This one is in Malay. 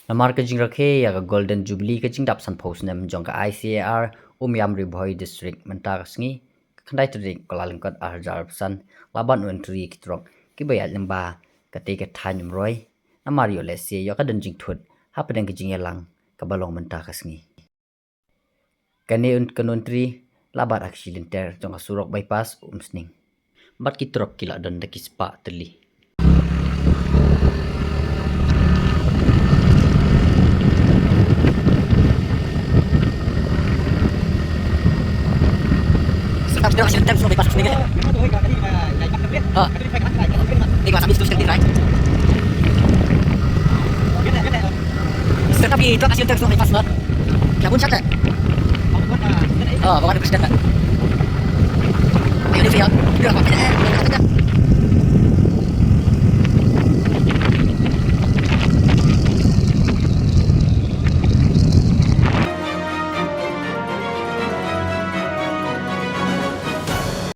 Namar ka jing rakhe ya ka Golden Jubilee ka jing dap san post nem jong ka ICAR Yam Ribhoi District Mynta sngi khandai trik kolalingkot arjar san laban untri kitrok ki bayat lemba ka te ka thanyum roi namar yo lese yo ka den jing thut hapedeng ka jing yalang ka balong Mynta ka sngi kane kanuntri labat accidenter jong ka surok bypass sning bat kitrok kila don da ki spah tylli Kita hasil tem sudah bebas sendiri. Oh, ini gua sambil terus kerja, right? Tetapi itu hasil tem sudah bebas banget. Ya pun catat. Oh, bawa ada presiden. Ayo, ini dia. Dia apa?